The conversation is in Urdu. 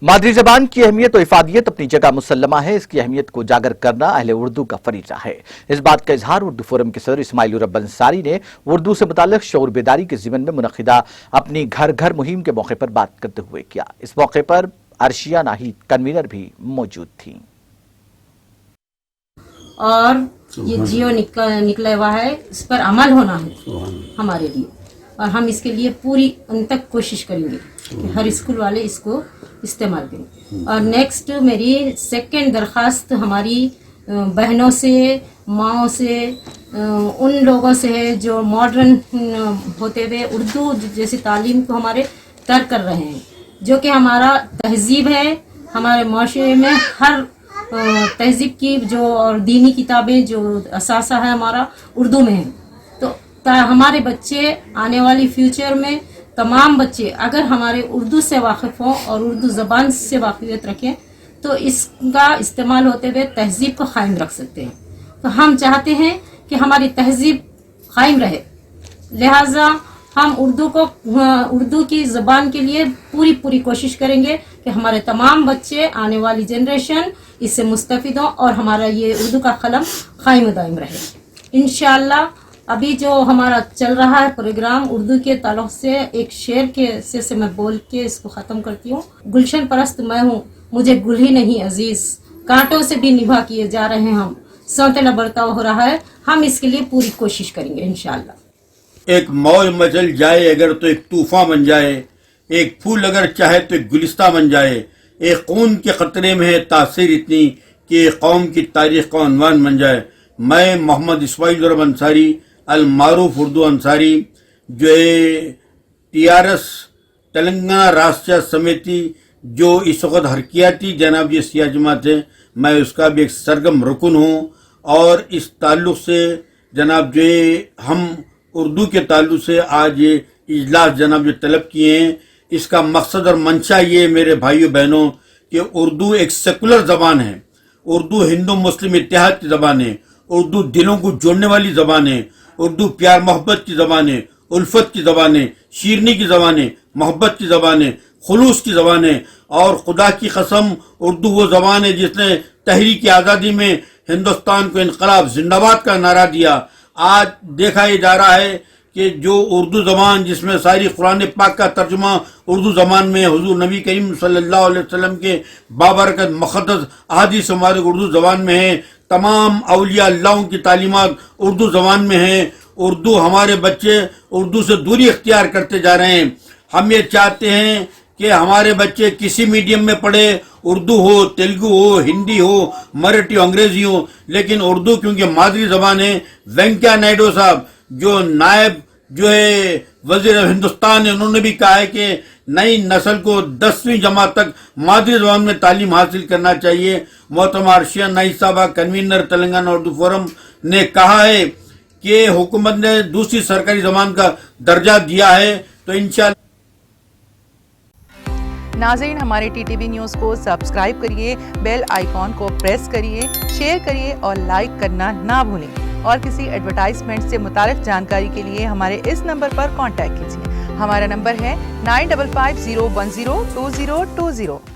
مادری زبان کی اہمیت و افادیت اپنی جگہ مسلمہ ہے، اس کی اہمیت کو اجاگر کرنا اہل اردو کا فریضہ ہے۔ اس بات کا اظہار اردو فورم کے صدر اسماعیل الرب انصاری نے اردو سے متعلق شعور بیداری کے ضمن میں منعقدہ اپنی گھر گھر مہم کے موقع پر بات کرتے ہوئے کیا۔ اس موقع پر عرشیہ ناہید کنوینر بھی موجود تھیں۔ اور یہ جیو نکلا ہوا ہے، اس پر عمل ہونا ہے ہمارے لیے، اور ہم اس کے لیے پوری ان تک کوشش کریں گے کہ ہر اسکول والے اس کو استعمال کریں۔ اور نیکسٹ میری سیکنڈ درخواست ہماری بہنوں سے، ماؤں سے، ان لوگوں سے ہے جو ماڈرن ہوتے ہوئے اردو جیسی تعلیم کو ہمارے ترک کر رہے ہیں، جو کہ ہمارا تہذیب ہے۔ ہمارے معاشرے میں ہر تہذیب کی جو اور دینی کتابیں جو اثاثہ ہے ہمارا اردو میں ہے، تو ہمارے بچے آنے والی فیوچر میں تمام بچے اگر ہمارے اردو سے واقف ہوں اور اردو زبان سے واقفیت رکھیں تو اس کا استعمال ہوتے ہوئے تہذیب کو قائم رکھ سکتے ہیں۔ تو ہم چاہتے ہیں کہ ہماری تہذیب قائم رہے، لہٰذا ہم اردو کی زبان کے لیے پوری کوشش کریں گے کہ ہمارے تمام بچے آنے والی جنریشن اس سے مستفید ہوں اور ہمارا یہ اردو کا قلم قائم و دائم رہے انشاءاللہ۔ ابھی جو ہمارا چل رہا ہے پروگرام اردو کے تعلق سے ایک شعر کے سے میں بول کے اس کو ختم کرتی ہوں۔ گلشن پرست میں ہوں، مجھے گل ہی نہیں عزیز، کانٹوں سے بھی نبھا کیے جا رہے ہیں ہم، سوتیلا برتاؤ ہو رہا ہے، ہم اس کے لیے پوری کوشش کریں گے انشاءاللہ۔ ایک موج مچل جائے اگر تو ایک طوفان بن جائے، ایک پھول اگر چاہے تو ایک گلستہ بن جائے، ایک خون کے قطرے میں ہے تاثیر اتنی کہ ایک قوم کی تاریخ کا عنوان بن جائے۔ میں محمد اسماعیل الرب انصاری المعروف اردو انصاری، جو TRS تلنگانہ راشٹریہ سمیتی جو اس وقت حرکیاتی جناب یہ سیاہ جماعت ہے، میں اس کا بھی ایک سرگرم رکن ہوں، اور اس تعلق سے جناب جو ہم اردو کے تعلق سے آج یہ اجلاس جناب جو طلب کیے ہیں، اس کا مقصد اور منشا یہ میرے بھائیوں بہنوں کہ اردو ایک سیکولر زبان ہے، اردو ہندو مسلم اتحاد کی زبان ہے، اردو دلوں کو جوڑنے والی زبان ہے، اردو پیار محبت کی زبان ہے، الفت کی زبان ہے، شیرنی کی زبان ہے، محبت کی زبان ہے، خلوص کی زبان ہے، اور خدا کی قسم اردو وہ زبان ہے جس نے تحریک آزادی میں ہندوستان کو انقلاب زندہ باد کا نعرہ دیا۔ آج دیکھا یہ جا رہا ہے کہ جو اردو زبان جس میں ساری قرآن پاک کا ترجمہ اردو زبان میں، حضور نبی کریم صلی اللہ علیہ وسلم کے بابرکت مقدس احادیث مبارک اردو زبان میں ہیں، تمام اولیاء اللہ کی تعلیمات اردو زبان میں ہیں، اردو ہمارے بچے اردو سے دوری اختیار کرتے جا رہے ہیں۔ ہم یہ چاہتے ہیں کہ ہمارے بچے کسی میڈیم میں پڑھے، اردو ہو، تیلگو ہو، ہندی ہو، مراٹھی، انگریزی ہو، لیکن اردو کیونکہ مادری زبان ہے۔ وینکیا نائیڈو صاحب جو نائب جو ہے وزیر ہندوستان ہے، انہوں نے بھی کہا ہے کہ نئی نسل کو 10ویں جماعت تک مادری زبان میں تعلیم حاصل کرنا چاہیے۔ محترمہ عرشیہ ناہید صاحبہ کنوینر تلنگانہ اردو فورم نے کہا ہے کہ حکومت نے دوسری سرکاری زبان کا درجہ دیا ہے، تو انشاءاللہ۔ ناظرین، ہمارے TTV نیوز کو سبسکرائب کریے، بیل آئیکن کو پریس کریے، شیئر کریے اور لائک کرنا نہ بھولیں، اور کسی ایڈورٹائزمنٹ سے متعلق جانکاری کے لیے ہمارے اس نمبر پر کانٹیکٹ کیجیے۔ ہمارا نمبر ہے 9550102020۔